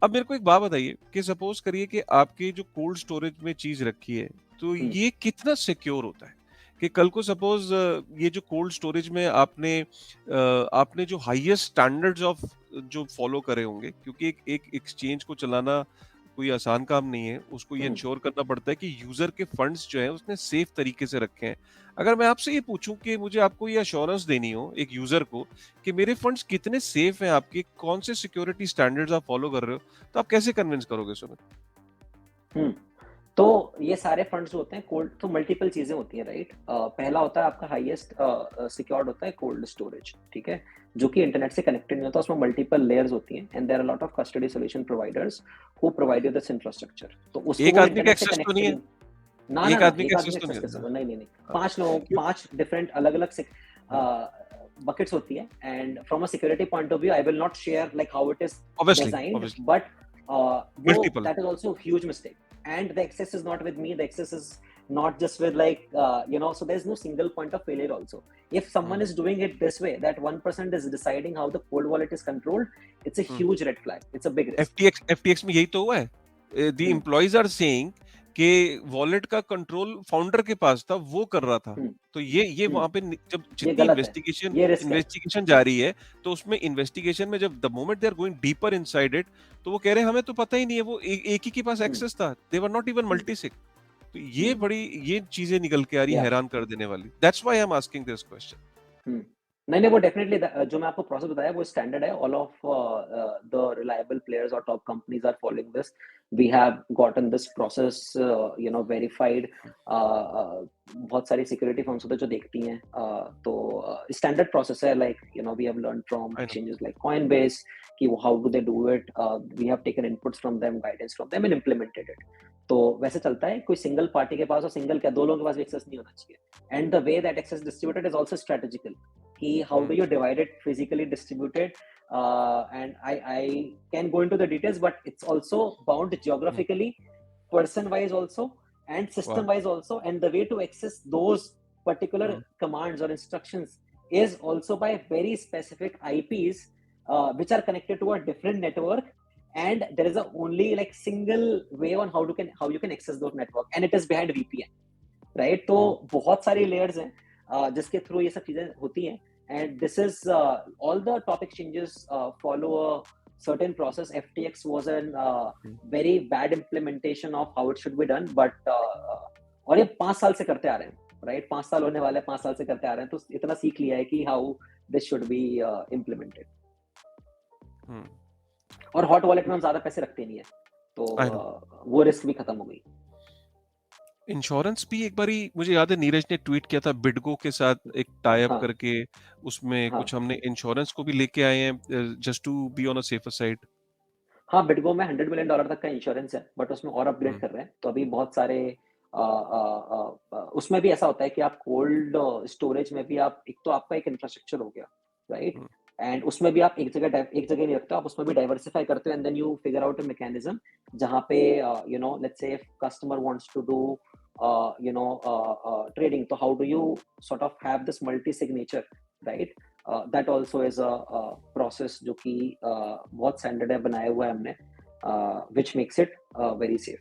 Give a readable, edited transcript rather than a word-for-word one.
अब मेरे को एक बात बताइए कि सपोज करिए कि आपकी जो कोल्ड स्टोरेज में चीज रखी है, तो ये कितना सिक्योर होता है कि कल को सपोज ये जो कोल्ड स्टोरेज में आपने जो हाईएस्ट स्टैंडर्ड्स ऑफ जो फॉलो करे होंगे, क्योंकि एक एक्सचेंज को चलाना कोई आसान काम नहीं है, उसको ये इंश्योर करना पड़ता है कि यूजर के फंड्स जो है उसने सेफ तरीके से रखे हैं। अगर मैं आपसे ये पूछूं कि मुझे आपको ये अश्योरेंस देनी हो एक यूजर को कि मेरे फंड्स कितने सेफ हैं, आपके कौन से सिक्योरिटी स्टैंडर्ड्स आप फॉलो कर रहे हो, तो आप कैसे कन्विंस करोगे सुमित? हम्म तो ये सारे फंड्स जो होते हैं कोल्ड, तो मल्टीपल चीजें होती हैं, राइट। पहला होता है आपका हाईएस्ट सिक्योर्ड होता है कोल्ड स्टोरेज, ठीक है, जो कि इंटरनेट से कनेक्टेड नहीं होता, उसमें मल्टीपल लेयर्स होती हैं and there are lot of custody solution providers who provide you this infrastructure. तो उसको एक वो आदमी का इंटरनेट से एक्सेस तो नहीं कनेक्टेड है? ही ना ना एक ना आदमी का एक एक्सेस आदमी तो नहीं एक्सेस कर सकता, है? नहीं नहीं नहीं, हाँ, क्यों? पांच डिफरेंट अलग अलग हाँ, बकेट्स होती है। And from a security point of view I will not share like how it is obviously, designed, obviously, but वो multiple. that is also a huge mistake. And the access is not with me, the access is not just with like so there's no single point of failure also. If someone is doing it this way, that 1% is deciding how the cold wallet is controlled, it's a huge red flag, it's a big risk. FTX में यही तो हुआ है। The hmm. Employees are saying कि wallet का control founder के पास था, वो कर रहा था। Hmm. तो ये Hmm. वहां पे जब ये जितनी गलत है, इन्वेस्टिगेशन ये रिस्क है। इन्वेस्टिगेशन जारी है, तो उसमें इन्वेस्टिगेशन में जब the moment they are going deeper inside it, तो वो कह रहे हैं हमें तो पता ही नहीं है, वो एक ही के पास hmm. एक्सेस था, they were not even Hmm. Multi. तो Hmm. ये चीजें निकल के आ रही है, Yeah. हैरान कर देने वाली। That's why I am asking this question. Hmm. नहीं नहीं, वो डेफिनेटली जो मैं आपको प्रोसेस बताया वो स्टैंडर्ड है। All of the reliable players और top companies are following this. We have gotten this process verified. बहुत सारी सिक्योरिटी फर्म्स होते हैं जो देखती हैं, तो स्टैंडर्ड प्रोसेस है। Like we have learn from I know. Exchanges like Coinbase कि how do they do it. We have taken inputs from them, guidance from them and implemented it. तो वैसे चलता है, कोई सिंगल पार्टी के पास और single क्या, दो लोगों के पास भी एक्सेस नहीं होना चाहिए। And the way that access is distributed is also strategical. How do you divide it, physically distributed? And I can go into the details, but it's also bound geographically, person wise also, and वाह। system wise also. And the way to access those particular commands or instructions is also by very specific IPs, which are connected to a different network. And there is a only like single way on how you can access those network, and it is behind VPN, right. तो बहुत सारी layers हैं जिसके through ये सब चीजें होती हैं। And this is all the top exchanges follow a certain process. FTX was a very bad implementation of how it should be done, but और ये 5 साल से करते आ रहे हैं, राइट। 5 साल होने वाले, 5 साल से करते आ रहे हैं, तो इतना सीख लिया है कि how this should be implemented. और हॉट वॉलेट में हम ज्यादा पैसे रखते नहीं है, तो वो रिस्क भी खत्म हो गई। इंश्योरेंस भी एक बारी मुझे याद है नीरज ने ट्वीट किया था बिडगो के साथ एक टाई अप हाँ करके, उसमें हाँ कुछ हमने इंश्योरेंस को भी लेके आए हैं just to be on a safer side. हाँ, बिटगो में $100 मिलियन तक का इंश्योरेंस है, बट उसमें और अपग्रेड हम्म, कर रहे हैं। तो अभी बहुत सारे उसमें भी ऐसा होता है कि आप कोल्ड स्टोरेज में भी आप, एक तो आपका एक इंफ्रास्ट्रक्चर हो गया, राइट। हम्म, एंड उसमें भी आप एक जगह नहीं रखते हो, आप उसमें भी डाइवर्सिफाई करते हो, and then you figure out a mechanism जहाँ पे let's say customer wants to do trading, तो how do you sort of have this multi signature, right? That also is a process जो कि बहुत स्टैंडर्ड है, बनाया हुआ है हमने, which makes it very safe.